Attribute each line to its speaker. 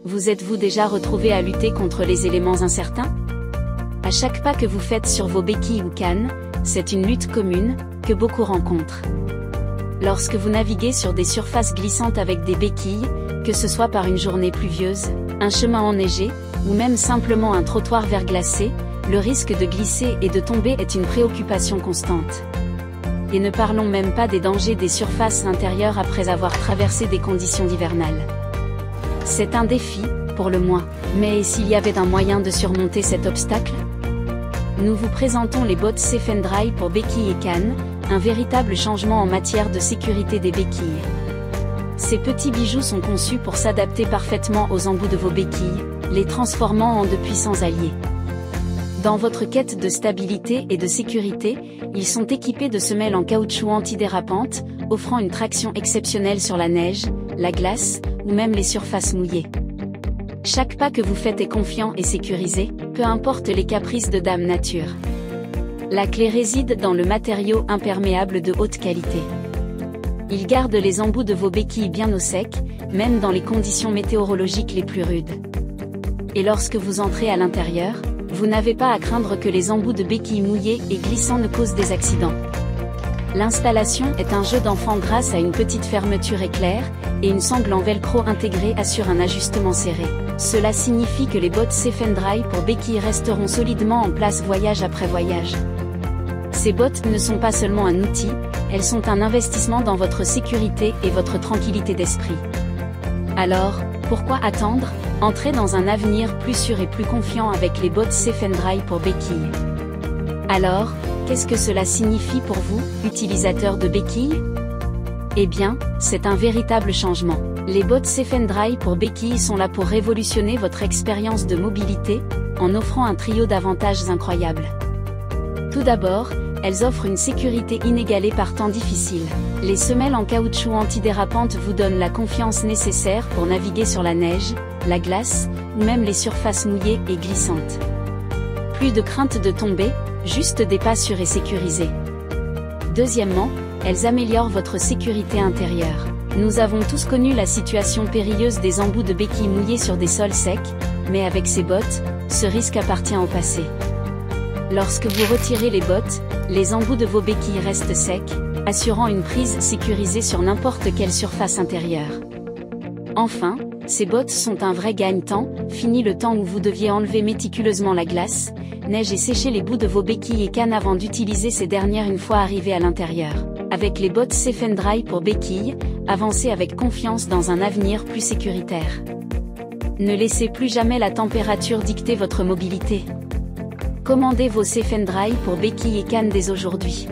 Speaker 1: Vous êtes-vous déjà retrouvé à lutter contre les éléments incertains? À chaque pas que vous faites sur vos béquilles ou cannes, c'est une lutte commune, que beaucoup rencontrent. Lorsque vous naviguez sur des surfaces glissantes avec des béquilles, que ce soit par une journée pluvieuse, un chemin enneigé, ou même simplement un trottoir verglacé, le risque de glisser et de tomber est une préoccupation constante. Et ne parlons même pas des dangers des surfaces intérieures après avoir traversé des conditions hivernales. C'est un défi, pour le moins, mais s'il y avait un moyen de surmonter cet obstacle? Nous vous présentons les bottes Safe & Dry pour béquilles et cannes, un véritable changement en matière de sécurité des béquilles. Ces petits bijoux sont conçus pour s'adapter parfaitement aux embouts de vos béquilles, les transformant en de puissants alliés. Dans votre quête de stabilité et de sécurité, ils sont équipés de semelles en caoutchouc antidérapantes, offrant une traction exceptionnelle sur la neige, la glace, ou même les surfaces mouillées. Chaque pas que vous faites est confiant et sécurisé, peu importe les caprices de Dame Nature. La clé réside dans le matériau imperméable de haute qualité. Il garde les embouts de vos béquilles bien au sec, même dans les conditions météorologiques les plus rudes. Et lorsque vous entrez à l'intérieur, vous n'avez pas à craindre que les embouts de béquilles mouillés et glissants ne causent des accidents. L'installation est un jeu d'enfant grâce à une petite fermeture éclair, et une sangle en velcro intégrée assure un ajustement serré. Cela signifie que les bottes Safe & Dry pour béquilles resteront solidement en place voyage après voyage. Ces bottes ne sont pas seulement un outil, elles sont un investissement dans votre sécurité et votre tranquillité d'esprit. Alors, pourquoi attendre? Entrez dans un avenir plus sûr et plus confiant avec les bottes Safe & Dry pour béquilles. Alors, qu'est-ce que cela signifie pour vous, utilisateurs de béquilles? Eh bien, c'est un véritable changement. Les bottes Safe & Dry pour béquilles sont là pour révolutionner votre expérience de mobilité, en offrant un trio d'avantages incroyables. Tout d'abord, elles offrent une sécurité inégalée par temps difficile. Les semelles en caoutchouc antidérapantes vous donnent la confiance nécessaire pour naviguer sur la neige, la glace, ou même les surfaces mouillées et glissantes. Plus de crainte de tomber, juste des pas sûrs et sécurisés. Deuxièmement, elles améliorent votre sécurité intérieure. Nous avons tous connu la situation périlleuse des embouts de béquilles mouillés sur des sols secs, mais avec ces bottes, ce risque appartient au passé. Lorsque vous retirez les bottes, les embouts de vos béquilles restent secs, assurant une prise sécurisée sur n'importe quelle surface intérieure. Enfin, ces bottes sont un vrai gagne-temps, fini le temps où vous deviez enlever méticuleusement la glace, neige et sécher les bouts de vos béquilles et cannes avant d'utiliser ces dernières une fois arrivées à l'intérieur. Avec les bottes Safe & Dry pour béquilles, avancez avec confiance dans un avenir plus sécuritaire. Ne laissez plus jamais la température dicter votre mobilité. Commandez vos Safe & Dry pour béquilles et cannes dès aujourd'hui.